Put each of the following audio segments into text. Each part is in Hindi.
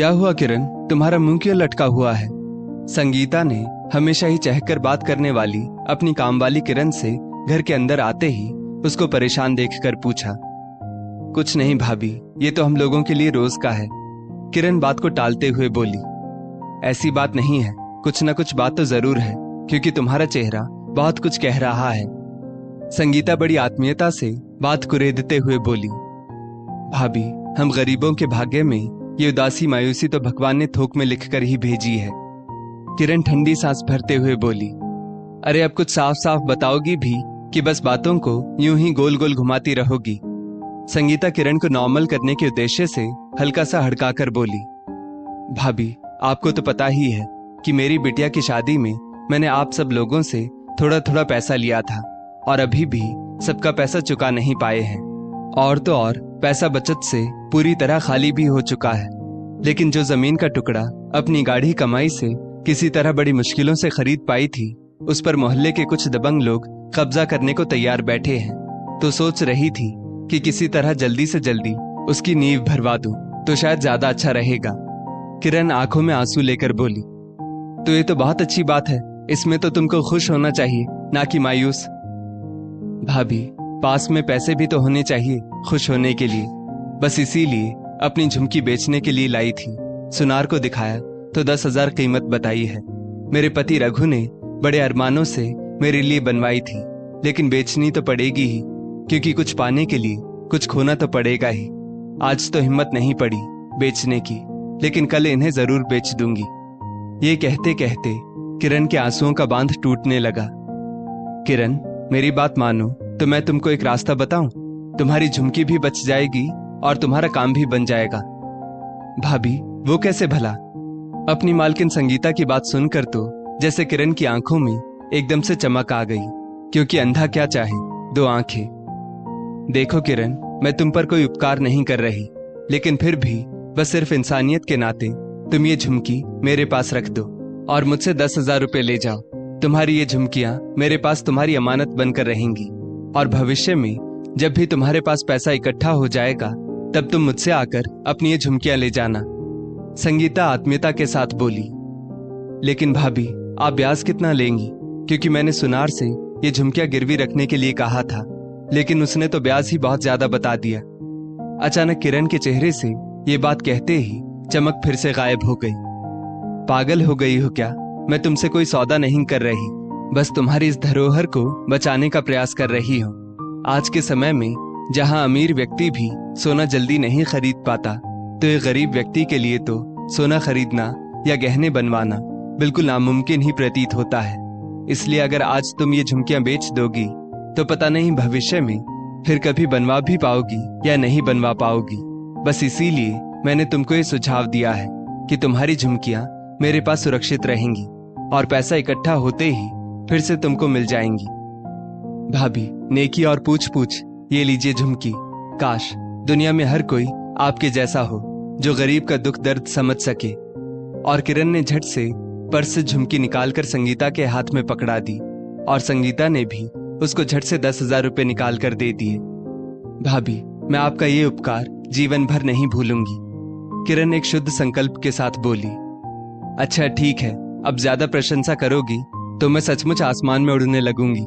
क्या हुआ किरण, तुम्हारा मुंह क्यों लटका हुआ है? संगीता ने हमेशा ही चहकर बात करने वाली अपनी कामवाली किरण से घर के अंदर आते ही उसको परेशान देखकर पूछा। कुछ नहीं भाभी, ये तो हम लोगों के लिए रोज का है। किरण बात को टालते हुए बोली। ऐसी बात नहीं है, कुछ ना कुछ बात तो जरूर है, क्योंकि तुम्हारा चेहरा बहुत कुछ कह रहा है। संगीता बड़ी आत्मीयता से बात कुरेदते हुए बोली। भाभी, हम गरीबों के भाग्य में ये उदासी मायूसी तो भगवान ने थोक में लिखकर ही भेजी है। किरण ठंडी सांस भरते हुए बोली। अरे अब कुछ साफ साफ बताओगी भी कि बस बातों को यूं ही गोल गोल घुमाती रहोगी? संगीता किरण को नॉर्मल करने के उद्देश्य से हल्का सा हड़काकर बोली। भाभी, आपको तो पता ही है कि मेरी बिटिया की शादी में मैंने आप सब लोगों से थोड़ा थोड़ा पैसा लिया था और अभी भी सबका पैसा चुका नहीं पाए हैं। और तो और पैसा बचत से पूरी तरह खाली भी हो चुका है। लेकिन जो जमीन का टुकड़ा अपनी गाढ़ी कमाई से किसी तरह बड़ी मुश्किलों से खरीद पाई थी, उस पर मोहल्ले के कुछ दबंग लोग कब्जा करने को तैयार बैठे हैं। तो सोच रही थी कि किसी तरह जल्दी से जल्दी उसकी नींव भरवा दूं तो शायद ज्यादा अच्छा रहेगा। किरण आंखों में आंसू लेकर बोली। तो ये तो बहुत अच्छी बात है, इसमें तो तुमको खुश होना चाहिए, ना कि मायूस। भाभी, पास में पैसे भी तो होने चाहिए खुश होने के लिए। बस इसीलिए अपनी झुमकी बेचने के लिए लाई थी। सुनार को दिखाया तो 10,000 कीमत बताई है। मेरे पति रघु ने बड़े अरमानों से मेरे लिए बनवाई थी, लेकिन बेचनी तो पड़ेगी ही, क्योंकि कुछ पाने के लिए कुछ खोना तो पड़ेगा ही। आज तो हिम्मत नहीं पड़ी बेचने की, लेकिन कल इन्हें जरूर बेच दूंगी। ये कहते कहते किरण के आंसुओं का बांध टूटने लगा। किरण, मेरी बात मानो तो मैं तुमको एक रास्ता बताऊं, तुम्हारी झुमकी भी बच जाएगी और तुम्हारा काम भी बन जाएगा। भाभी, वो कैसे भला? अपनी मालकिन संगीता की बात सुनकर तो जैसे किरण की आंखों में एकदम से चमक आ गई, क्योंकि अंधा क्या चाहे, दो आंखें। देखो किरण, मैं तुम पर कोई उपकार नहीं कर रही, लेकिन फिर भी बस सिर्फ इंसानियत के नाते तुम ये झुमकी मेरे पास रख दो और मुझसे 10,000 रुपए ले जाओ। तुम्हारी ये झुमकियां मेरे पास तुम्हारी अमानत बनकर रहेंगी, और भविष्य में जब भी तुम्हारे पास पैसा इकट्ठा हो जाएगा तब तुम मुझसे आकर अपनी ये झुमकियां ले जाना। संगीता आत्मीयता के साथ बोली। लेकिन भाभी, आप ब्याज कितना लेंगी? क्योंकि मैंने सुनार से ये झुमकियां गिरवी रखने के लिए कहा था, लेकिन उसने तो ब्याज ही बहुत ज्यादा बता दिया। अचानक किरण के चेहरे से ये बात कहते ही चमक फिर से गायब हो गई। पागल हो गई हो क्या? मैं तुमसे कोई सौदा नहीं कर रही, बस तुम्हारी इस धरोहर को बचाने का प्रयास कर रही हूँ। आज के समय में जहाँ अमीर व्यक्ति भी सोना जल्दी नहीं खरीद पाता, तो एक गरीब व्यक्ति के लिए तो सोना खरीदना या गहने बनवाना बिल्कुल नामुमकिन ही प्रतीत होता है। इसलिए अगर आज तुम ये झुमकियां बेच दोगी तो पता नहीं भविष्य में फिर कभी बनवा भी पाओगी या नहीं बनवा पाओगी। बस इसीलिए मैंने तुमको ये सुझाव दिया है कि तुम्हारी झुमकियां मेरे पास सुरक्षित रहेंगी और पैसा इकट्ठा होते ही फिर से तुमको मिल जाएंगी। भाभी, नेकी और पूछ पूछ ये लीजिए झुमकी। काश दुनिया में हर कोई आपके जैसा हो, जो गरीब का दुख दर्द समझ सके। और किरण ने झट से पर्स से झुमकी निकालकर संगीता के हाथ में पकड़ा दी, और संगीता ने भी उसको झट से 10,000 रुपए निकाल कर दे दिए। भाभी, मैं आपका ये उपकार जीवन भर नहीं भूलूंगी, किरण एक शुद्ध संकल्प के साथ बोली। अच्छा ठीक है, अब ज्यादा प्रशंसा करोगी तो मैं सचमुच आसमान में उड़ने लगूंगी।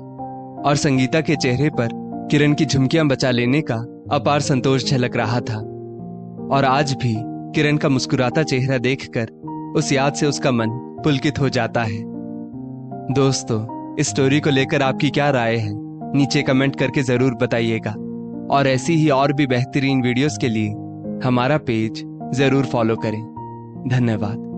और संगीता के चेहरे पर किरण की झुमकियां बचा लेने का अपार संतोष झलक रहा था। और आज भी किरण का मुस्कुराता चेहरा देखकर उस याद से उसका मन पुलकित हो जाता है। दोस्तों, इस स्टोरी को लेकर आपकी क्या राय है, नीचे कमेंट करके जरूर बताइएगा। और ऐसी ही और भी बेहतरीन वीडियोस के लिए हमारा पेज जरूर फॉलो करें। धन्यवाद।